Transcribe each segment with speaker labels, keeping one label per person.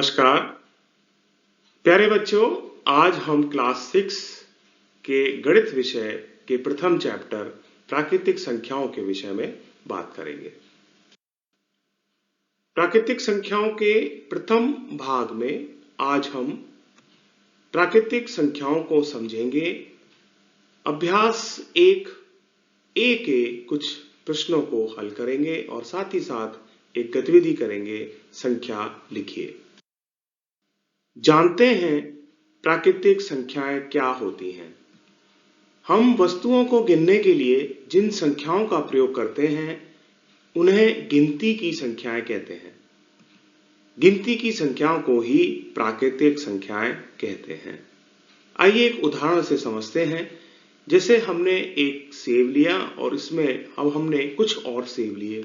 Speaker 1: नमस्कार प्यारे बच्चों, आज हम क्लास 6 के गणित विषय के प्रथम चैप्टर प्राकृतिक संख्याओं के विषय में बात करेंगे। प्राकृतिक संख्याओं के प्रथम भाग में आज हम प्राकृतिक संख्याओं को समझेंगे। अभ्यास 1A के कुछ प्रश्नों को हल करेंगे और साथ ही साथ एक गतिविधि करेंगे। संख्या लिखिए। जानते हैं प्राकृतिक संख्याएं क्या होती हैं। हम वस्तुओं को गिनने के लिए जिन संख्याओं का प्रयोग करते हैं उन्हें गिनती की संख्याएं कहते हैं। गिनती की संख्याओं को ही प्राकृतिक संख्याएं कहते हैं। आइए एक उदाहरण से समझते हैं। जैसे हमने एक सेब लिया और इसमें अब हमने कुछ और सेब लिए,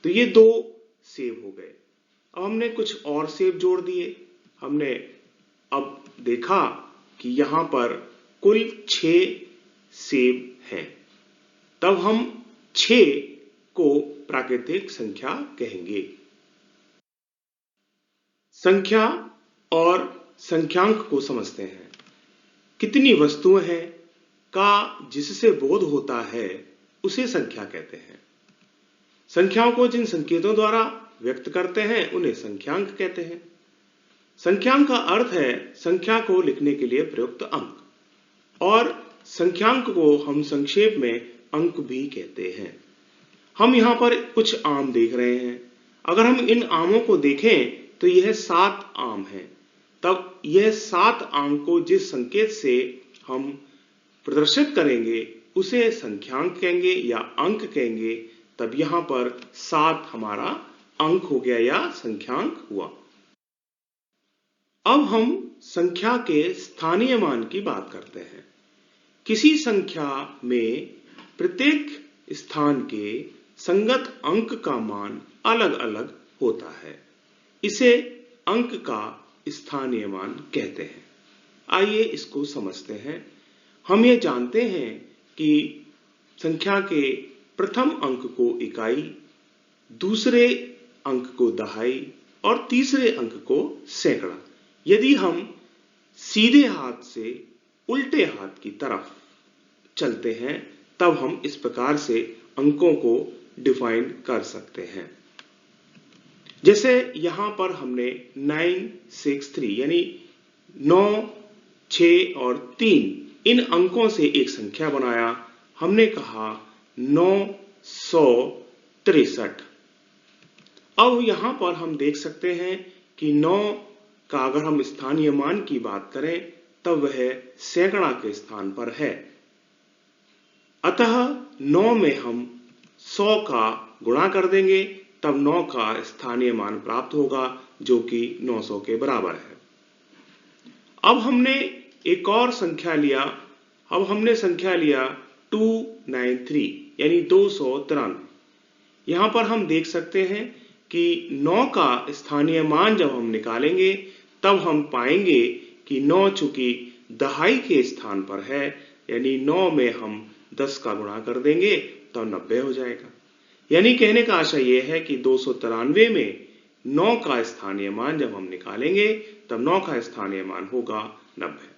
Speaker 1: तो ये 2 सेब हो गए। अब हमने कुछ और सेब जोड़ दिए। हमने अब देखा कि यहां पर कुल 6 सेब हैं। तब हम 6 को प्राकृतिक संख्या कहेंगे। संख्या और संख्यांक को समझते हैं। कितनी वस्तुएं हैं का जिससे बोध होता है उसे संख्या कहते हैं। संख्याओं को जिन संकेतों द्वारा व्यक्त करते हैं उन्हें संख्यांक कहते हैं। संख्यांक का अर्थ है संख्या को लिखने के लिए प्रयुक्त अंक, और संख्यांक को हम संक्षेप में अंक भी कहते हैं। हम यहां पर कुछ आम देख रहे हैं। अगर हम इन आमों को देखें तो यह 7 आम हैं। तब यह 7 आम को जिस संकेत से हम प्रदर्शित करेंगे उसे संख्यांक कहेंगे या अंक कहेंगे। तब यहां पर 7 हमारा अंक हो गया या संख्यांक हुआ। अब हम संख्या के स्थानीय मान की बात करते हैं। किसी संख्या में प्रत्येक स्थान के संगत अंक का मान अलग अलग होता है। इसे अंक का स्थानीय मान कहते हैं। आइए इसको समझते हैं। हम ये जानते हैं कि संख्या के प्रथम अंक को इकाई, दूसरे अंक को दहाई और तीसरे अंक को सैकड़ा। यदि हम सीधे हाथ से उल्टे हाथ की तरफ चलते हैं तब हम इस प्रकार से अंकों को डिफाइन कर सकते हैं। जैसे यहां पर हमने 963 यानी 9, 6 और 3 इन अंकों से एक संख्या बनाया। हमने कहा 963। अब यहां पर हम देख सकते हैं कि 9 का अगर हम स्थानीय मान की बात करें तब वह सैकड़ा के स्थान पर है। अतः 9 में हम 100 का गुणा कर देंगे, तब 9 का स्थानीय मान प्राप्त होगा जो कि 900 के बराबर है। अब हमने एक और संख्या लिया। अब हमने संख्या लिया 293 यानी 293। यहां पर हम देख सकते हैं कि 9 का स्थानीय मान जब हम निकालेंगे तब हम पाएंगे कि 9 चूंकि दहाई के स्थान पर है, यानी 9 में हम 10 का गुणा कर देंगे तो 90 हो जाएगा। यानी कहने का आशय यह है कि 293 में 9 का स्थानीय मान जब हम निकालेंगे तब 9 का स्थानीय मान होगा 90।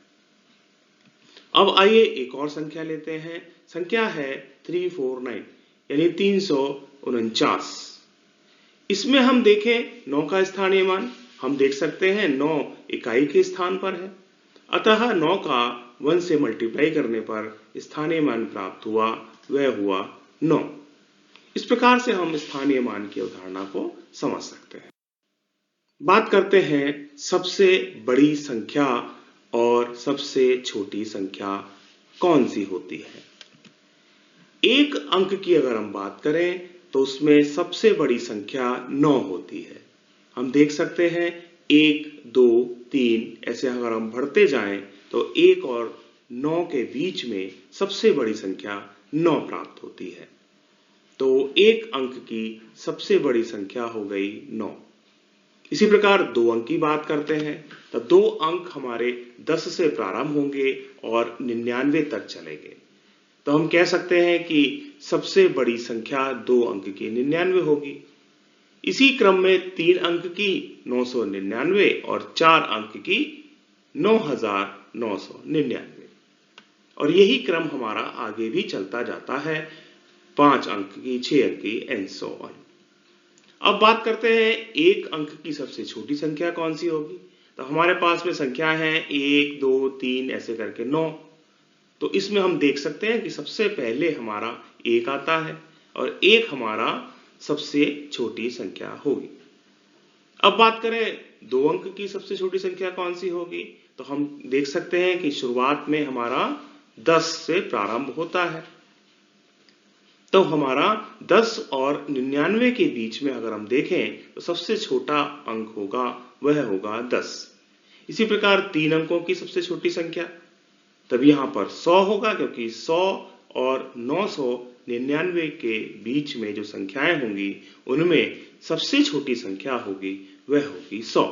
Speaker 1: अब आइए एक और संख्या लेते हैं। संख्या है 349 यानी 349। इसमें हम देखें 9 का स्थानीय मान हम देख सकते हैं 9 इकाई के स्थान पर है। अतः 9 का 1 से मल्टीप्लाई करने पर स्थानीय मान प्राप्त हुआ, वह हुआ 9। इस प्रकार से हम स्थानीय मान की अवधारणा को समझ सकते हैं। बात करते हैं सबसे बड़ी संख्या और सबसे छोटी संख्या कौन सी होती है। एक अंक की अगर हम बात करें तो उसमें सबसे बड़ी संख्या 9 होती है। हम देख सकते हैं 1, 2, 3 ऐसे अगर हम बढ़ते जाएं तो 1 और 9 के बीच में सबसे बड़ी संख्या 9 प्राप्त होती है। तो एक अंक की सबसे बड़ी संख्या हो गई 9। इसी प्रकार 2 अंक की बात करते हैं तो 2 अंक हमारे 10 से प्रारंभ होंगे और 99 तक चलेंगे। तो हम कह सकते हैं कि सबसे बड़ी संख्या 2 अंक की 99 होगी। इसी क्रम में 3 अंक की 999 और 4 अंक की 9999 और यही क्रम हमारा आगे भी चलता जाता है, 5 अंक की, 6 अंक की एंड सो ऑन। अब बात करते हैं 1 अंक की सबसे छोटी संख्या कौन सी होगी। तो हमारे पास में संख्या है 1 2 3 ऐसे करके 9। तो इसमें हम देख सकते हैं कि सबसे पहले हमारा 1 आता है और 1 हमारा सबसे छोटी संख्या होगी। अब बात करें 2 अंक की सबसे छोटी संख्या कौन सी होगी, तो हम देख सकते हैं कि शुरुआत में हमारा 10 से प्रारंभ होता है। तो हमारा 10 और 99 के बीच में अगर हम देखें तो सबसे छोटा अंक होगा वह होगा 10। इसी प्रकार 3 अंकों की सबसे छोटी संख्या, तब यहां पर 100 होगा, क्योंकि 100 और 999 के बीच में जो संख्याएं होंगी उनमें सबसे छोटी संख्या होगी वह होगी 100।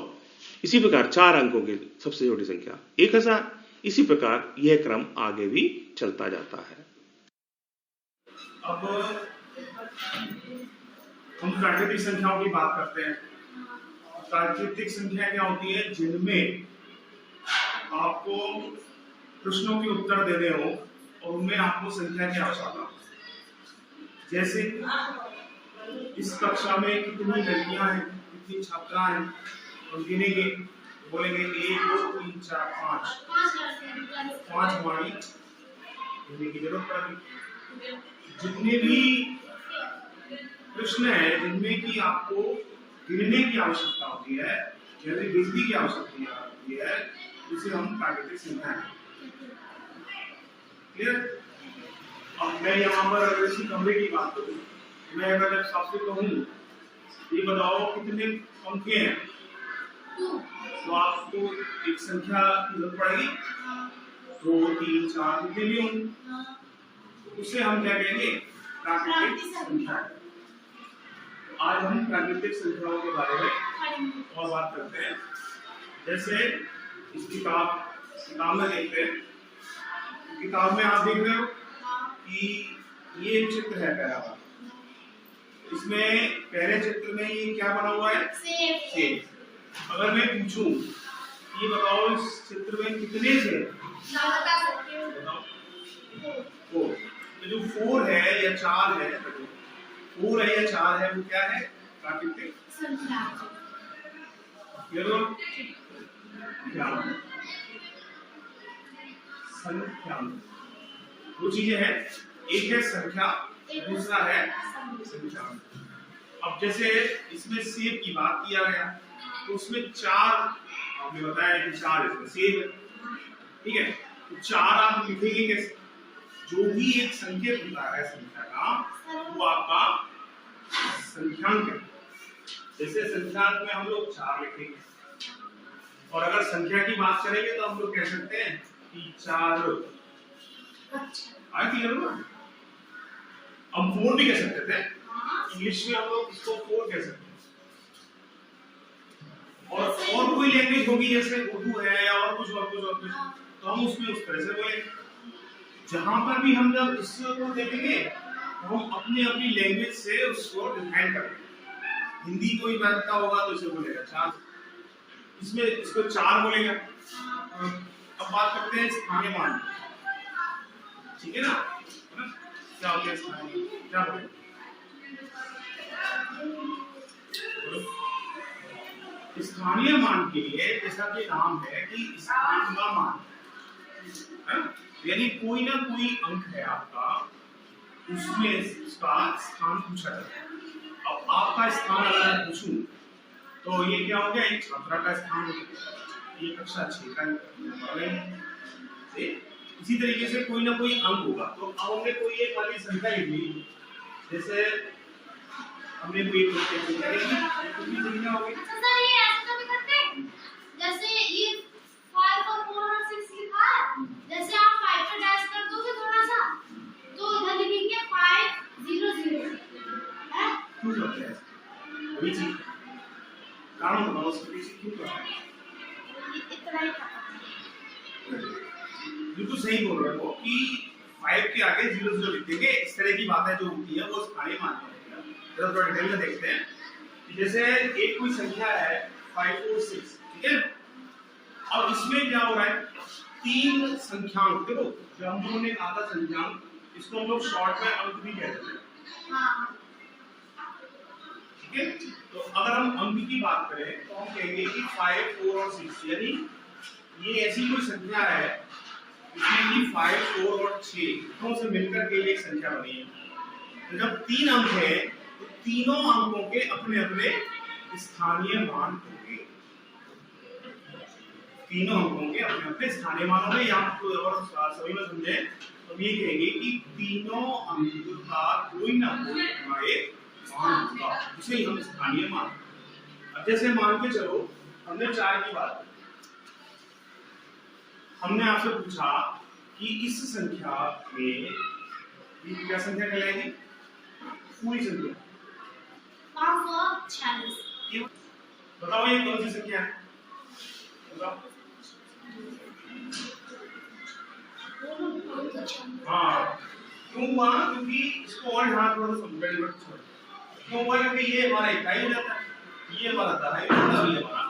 Speaker 1: इसी प्रकार 4 अंकों की सबसे छोटी संख्या 1000। इसी प्रकार यह क्रम आगे भी चलता जाता है।
Speaker 2: अब हम प्राकृतिक संख्याओं की बात करते हैं। प्राकृतिक संख्या क्या होती है, जिनमें आपको प्रश्नों के उत्तर देने हो और उनमें आपको संख्या की आवश्यकता हो। जैसे इस कक्षा में कितनी लड़कियां हैं, कितनी छात्रा हैं, और गिनेंगे, बोलेंगे 1 2 3 4 5 हमारी गिनने की जरूरत पड़ेगी। जितने भी प्रश्न है जिनमें कि आपको गिनने की आवश्यकता होती है, यानी गिनती की आवश्यकता होती है, जिसे हम प्राकृतिक संख्या है। क्लियर? अब मैं यहाँ पर अगर इसी कमरे की बात करूँ, मैं अगर आपसे कहूँ ये बताओ कितने पंखे हैं, तो आपको एक संख्या की जरूरत पड़ेगी, 2 3 4 जितने भी होंगे, उसे हम क्या कहेंगे, प्राकृतिक संख्या। आज हम प्राकृतिक संख्याओं के बारे में और बात करते हैं। जैसे इस किताब में देखते हैं, किताब में आप देख रहे हो कि ये एक चित्र है पहला। इसमें पहले चित्र में ये क्या बना हुआ है, सेब। अगर मैं पूछूं ये बताओ इस चित्र में कितने सेब, बताओ। तो जो 4 है या 4 है, 4 है या 4 है, वो क्या है, प्राकृतिक संख्या। संख्या दो चीजें हैं, एक है संख्या, दूसरा है संख्या। अब जैसे इसमें सेब की बात किया गया, तो उसमें 4 आपने बताया कि 4 इसमें सेब है, ठीक है। तो 4 आप लिखेंगे कैसे, जो भी एक संकेत होता है संख्या का, वो आपका संख्यांक है। जैसे संख्यांक में हम लोग 4 लिखेंगे, और अगर संख्या की बात करेंगे तो हम लोग कह सकते हैं कि 4। क्लियर हुआ? हम 4 भी कह सकते थे, इंग्लिश में हम लोग इसको 4 कह सकते हैं। और कोई लैंग्वेज होगी जैसे उर्दू है या और कुछ, तो हम उसमें उस तरह से बोलेंगे। जहां पर भी हम जब इसको देखेंगे तो हम अपनी लैंग्वेज से उसको डिफाइन करेंगे। हिंदी कोई जानता होगा तो इसे बोलेगा 4, इसमें इसको 4 बोलेगा। अब बात करते हैं स्थानीय मान, ठीक है ना, क्या होता है स्थानीय, क्या बोले, स्थानीय मान के लिए जैसा कि नाम है कि स्थान का मान, यानी कोई ना कोई अंक है आपका, उसमें उसका स्थान पूछा जाता है। अब आपका स्थान अगर मैं पूछूं तो ये क्या हो गया, एक छात्रा का स्थान हो गया, ये कक्षा 6 का है। इसी तरीके से कोई ना कोई अंक होगा। तो अब हमने कोई एक वाली संख्या लिख ली, जैसे हमने कोई एक संख्या लिखी, ये कितनी संख्या होगी,
Speaker 3: जैसे ये 5 और 4 और 6 लिखा है, जैसे आप 5 पे डैश कर दोगे थोड़ा सा, तो इधर लिखेंगे 5 0 0 है।
Speaker 2: क्यों करते हैं वही चीज, कारण बताओ उसके पीछे क्यों करते हैं,
Speaker 3: इतना ही
Speaker 2: बिल्कुल सही बोल रहे हो कि 5 के आगे 0 0 लिख देंगे। इस तरह की बातें जो होती है वो स्थानीय मान है। जरा थोड़ा डिटेल में देखते हैं जैसे एक कोई संख्या है 546, ठीक है। अब इसमें क्या हो रहा है, तीन संख्यांक, देखो जो हम लोगों ने कहा था संख्यांक, इसको हम लोग शॉर्ट में अंक भी कहते हैं, ठीक है। तो अगर हम अंक की बात करें तो हम कहेंगे कि 5, 4 और 6, यानी ये ऐसी कोई संख्या है जिसमें कि 5, 4 और 6 से मिलकर के एक संख्या बनी है। तो जब तीन अंक है तो तीनों अंकों के अपने अपने स्थानीय मान होंगे, तीनों अंकों के अपने अपने स्थानीय मान होंगे। यहाँ और सभी में समझे तो ये कहेंगे कि तीनों अंक का कोई ना कोई एक मान होगा, जिसे हम स्थानीय मान। अब जैसे मान के चलो हमने 4 की बात, हमने आपसे पूछा कि इस संख्या में ये क्या संख्या कहलाएगी, पूरी संख्या
Speaker 3: 546।
Speaker 2: बताओ ये कौन सी संख्या है, बताओ। हाँ, क्यों हुआ, क्योंकि इसको और यहाँ थोड़ा सा समझ, क्यों हुआ, क्योंकि ये हमारा इकाई हो जाता है, ये हमारा दहाई होता है, ये हमारा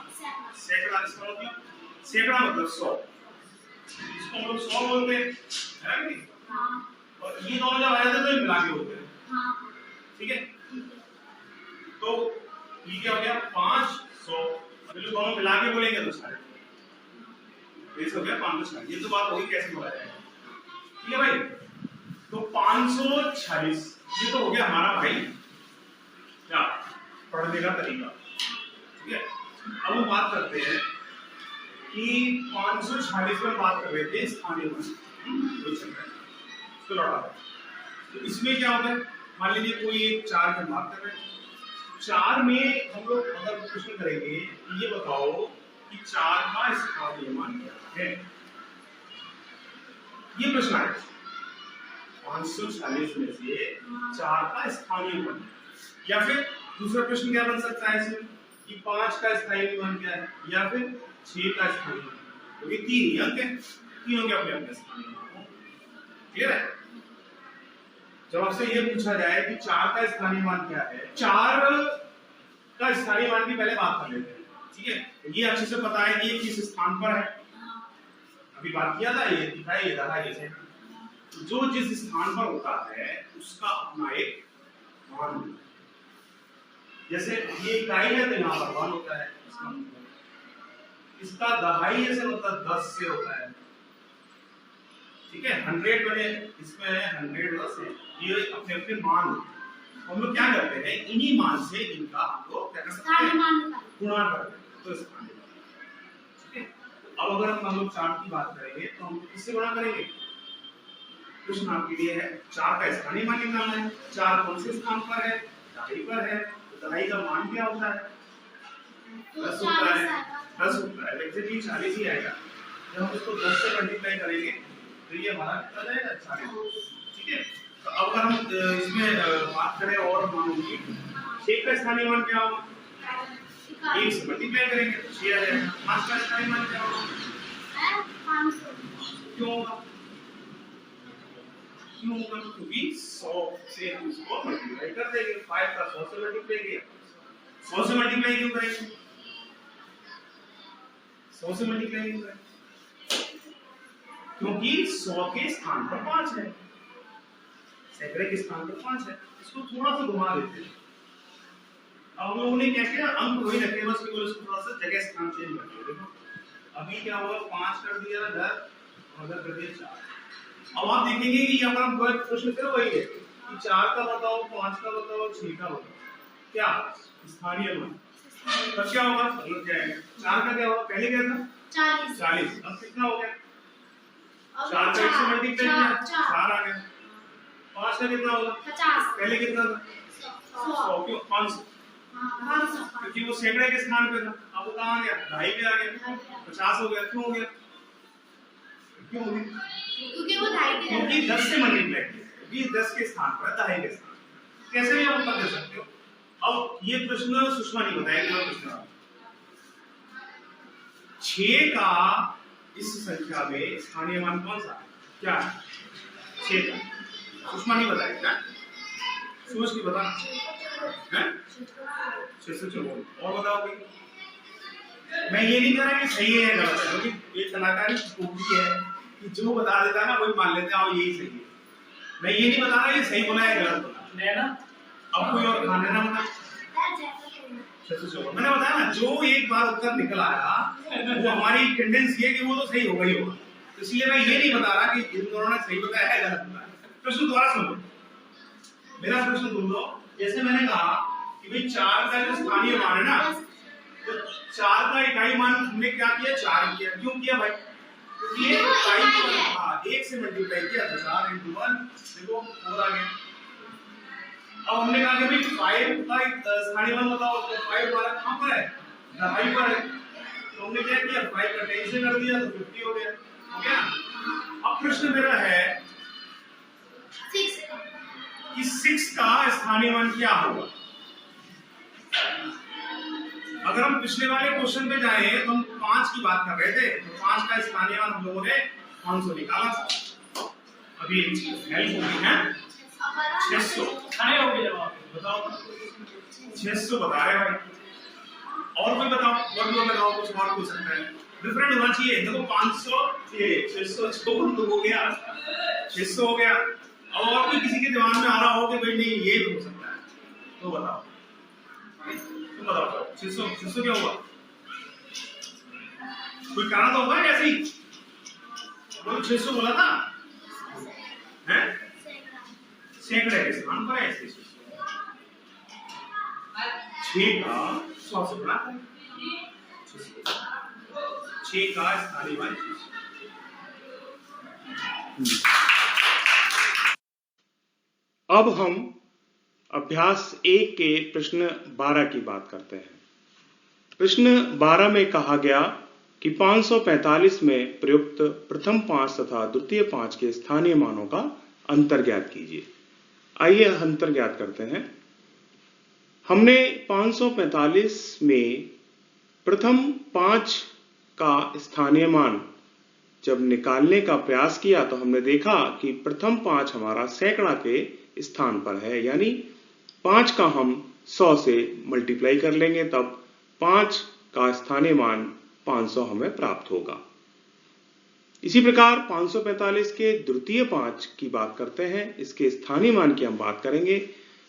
Speaker 2: सैकड़ा। इसका मतलब सैकड़ा मतलब 100, इसको हम लोग 100 बोलते हैं, है ना।
Speaker 3: हाँ।
Speaker 2: और ये दोनों जब आ जाते हैं तो मिला के होते हैं,
Speaker 3: हाँ।
Speaker 2: ठीक है। तो ये क्या हो गया 500, अब दोनों मिला के बोलेंगे तो सारे हो गया 546। ये तो बात होगी कैसे बोला जाएगा, ठीक है भाई। तो 546 ये तो हो गया हमारा भाई क्या पढ़ने का तरीका, ठीक है। अब हम बात करते हैं कि 546 में बात कर रहे थे स्थानीय मान, इसको लौटा। तो इसमें क्या होता है, मान लीजिए कोई एक 4 की बात कर रहे हैं, 4 में हम लोग अगर प्रश्न करेंगे ये बताओ कि 4 का स्थानीय मान क्या है, ये प्रश्न आएगा। 546 में से 4 का स्थानीय मान, या फिर दूसरा प्रश्न क्या बन सकता है इसमें कि 5 का स्थानीय मान क्या है, या फिर 6 का स्थानीय मान, क्योंकि 3 ही अंक है, तीनों के अपने अपने स्थानीय मान, क्लियर है। जब आपसे ये पूछा जाए कि 4 का स्थानीय मान क्या है, 4 का स्थानीय मान की पहले बात कर लेते हैं, ठीक है। ये अच्छे से पता है कि ये किस स्थान पर है, अभी बात किया था, ये दिखा है, ये रहा, ये से जो जिस स्थान पर होता है उसका अपना एक मान होता है। जैसे ये इकाई है तो यहाँ पर 1 होता है, इसका दहाई ऐसे मतलब 10 से होता है, ठीक है। 100 बने इसमें 100 10 है, ये अपने अपने मान होते हैं। हम लोग क्या करते हैं, इन्हीं मान से इनका हम लोग क्या कर सकते हैं, गुणा करते हैं, तो स्थानीय मान, ठीक है। अब अगर हम लोग 4 की बात करेंगे तो हम किससे गुणा करेंगे, प्रश्न आपके लिए है 4 का स्थानीय मान निकालना है। 4 कौन से स्थान पर है, दहाई पर है, तो दहाई का मान क्या होता है, 10 होता है, 10 होता है, एग्जैक्टली 40 ही आएगा। जब हम इसको 10 से मल्टीप्लाई करेंगे तो ये हमारा कितना जाएगा 40, ठीक है। तो अब अगर हम इसमें बात करें और मानों की, 6 का स्थानीय मान क्या होगा, 1 से मल्टीप्लाई करेंगे तो 6 आ जाएगा। 5 का स्थानीय मान क्या होगा,
Speaker 3: 500।
Speaker 2: क्यों होगा, क्यों होगा, क्योंकि 100 से हम इसको मल्टीप्लाई कर देंगे। 5 का 100 से मल्टीप्लाई किया, 100 से मल्टीप्लाई क्यों करेंगे, 100 से मल्टीप्लाई क्यों करेंगे, क्योंकि 100 के स्थान पर 5 है, सैकड़े के स्थान पर 5 है। इसको थोड़ा सा घुमा देते हैं। अब हम लोगों ने क्या किया, अंक वही रखे, बस केवल इसको थोड़ा सा जगह स्थान चेंज कर दिया। देखो अभी क्या होगा, 5 कर दिया इधर, उधर कर दिया 4। अब आप देखेंगे कि यहाँ पर हम प्रश्न फिर वही है कि 4 का बताओ, 5 का बताओ, 6 का बताओ, क्या स्थानीय मान, तब क्या होगा, मतलब क्या है 4 का क्या होगा, पहले क्या था 40, अब कितना हो गया, 4 का 1 से मल्टीप्लाई किया 4 आ गया। 5 का कितना होगा
Speaker 3: 50,
Speaker 2: पहले कितना था 100, क्यों 500, क्योंकि वो सैकड़े के स्थान पे था, अब वो कहाँ आ गया, दहाई पे आ गया, 50 हो गया। क्यों हो गया, क्यों हो गया,
Speaker 3: क्योंकि वो दहाई पे,
Speaker 2: क्योंकि 10 से मल्टीप्लाई किया, क्योंकि 10 के स्थान पर दहाई के स्थान, कैसे भी आप उत्तर दे सकते हो। अब ये प्रश्न सुषमा नहीं बताएगा, प्रश्न 6 का इस संख्या में स्थानीय मान कौन सा है, क्या है 6 का, सुषमा नहीं बताएगा, सोच के बताना। हैं 654। और बताओ भाई, मैं ये नहीं कह रहा कि सही है या गलत है, क्योंकि एक कलाकारी की खूबी है कि जो बता देता है ना वही मान लेते हैं और यही सही है। मैं ये नहीं बता रहा ये सही बोला है गलत बोला है ना। अब कोई और खाने ना बता 654। मैंने बताया ना, जो एक बार उत्तर निकल आया वो हमारी टेंडेंसी है कि वो तो सही होगा ही होगा। इसलिए मैं ये नहीं बता रहा कि इन दोनों ने सही बताया है गलत बताया। प्रश्न दोबारा सुन लो, मेरा प्रश्न सुन लो। जैसे मैंने कहा कि भाई 4 का जो स्थानीय मान है ना, तो 4 का इकाई मान हमने क्या किया, 4 किया। क्यों किया भाई? क्योंकि ये इकाई हाँ 1 से मल्टीप्लाई किया तो 4 × 1 देखो 4 आ गया। अब हमने कहा कि भाई 5 का स्थानीय मान बताओ, तो 5 हमारा कहां पर है, दहाई पर है। तो हमने क्या किया, 5 का टेंशन कर दिया तो 50 हो गया। हो गया। अब प्रश्न मेरा है
Speaker 3: 6
Speaker 2: कि 6 का स्थानीय मान क्या होगा। अगर हम पिछले वाले क्वेश्चन पे जाएं तो हम 5 की बात कर रहे थे, तो 5 का स्थानीय मान हम लोगों ने 500 निकाला था। अभी एक चीज हेल्प होगी है 600 खड़े हो गए जवाब बताओ 600 बता रहे भाई। और कोई बताओ, और भी बताओ, कुछ और पूछ सकते हैं, डिफरेंट होना चाहिए। देखो 500 ये 600 तो हो गया 600 हो गया। और कोई किसी के दिमाग में आ रहा हो कि भाई नहीं ये भी हो सकता है तो बताओ, तुम बताओ 600 क्या हुआ? कोई कारण तो होगा ऐसे ही, वो 600 बोला था हैं, सैकड़े के स्थान पर ऐसे 6 का 100 से बड़ा है, 6 का स्थानीय मान।
Speaker 1: अब हम अभ्यास 1 के प्रश्न 12 की बात करते हैं। प्रश्न 12 में कहा गया कि 545 में प्रयुक्त प्रथम 5 तथा द्वितीय 5 के स्थानीय मानों का अंतर ज्ञात कीजिए। आइए अंतर ज्ञात करते हैं। हमने 545 में प्रथम 5 का स्थानीय मान जब निकालने का प्रयास किया तो हमने देखा कि प्रथम 5 हमारा सैकड़ा के स्थान पर है, यानी 5 का हम 100 से मल्टीप्लाई कर लेंगे तब 5 का स्थानीय मान 500 हमें प्राप्त होगा। इसी प्रकार 545 के द्वितीय 5 की बात करते हैं, इसके स्थानीय मान की हम बात करेंगे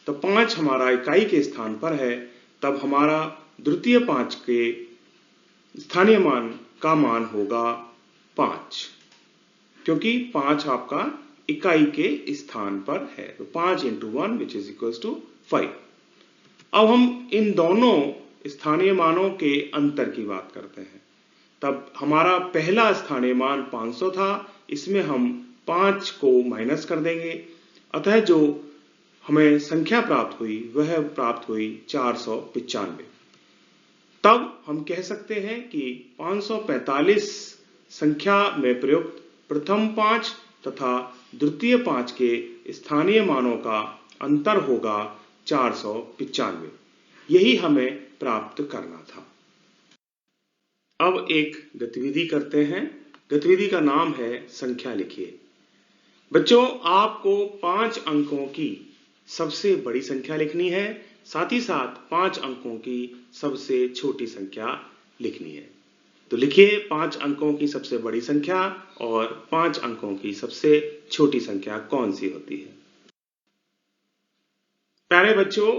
Speaker 1: तो 5 हमारा इकाई के स्थान पर है, तब हमारा द्वितीय 5 के स्थानीय मान का मान होगा 5, क्योंकि 5 आपका इकाई के स्थान पर है, तो 5 × 1 विच इज इक्वल्स टू 5। अब हम इन दोनों स्थानीय मानों के अंतर की बात करते हैं। तब हमारा पहला स्थानीय मान 500 था, इसमें हम 5 को माइनस कर देंगे, अतः जो हमें संख्या प्राप्त हुई वह प्राप्त हुई 495। तब हम कह सकते हैं कि 545 संख्या में प्रयुक्त प्रथम 5 तथा द्वितीय 5 के स्थानीय मानों का अंतर होगा 495। यही हमें प्राप्त करना था। अब एक गतिविधि करते हैं। गतिविधि का नाम है संख्या लिखिए। बच्चों, आपको 5 अंकों की सबसे बड़ी संख्या लिखनी है, साथ ही साथ 5 अंकों की सबसे छोटी संख्या लिखनी है। तो लिखिए 5 अंकों की सबसे बड़ी संख्या और 5 अंकों की सबसे छोटी संख्या कौन सी होती है। प्यारे बच्चों,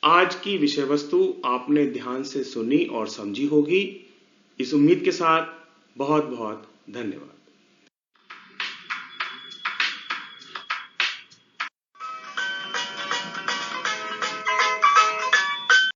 Speaker 1: आज की विषय वस्तु आपने ध्यान से सुनी और समझी होगी। इस उम्मीद के साथ बहुत बहुत धन्यवाद।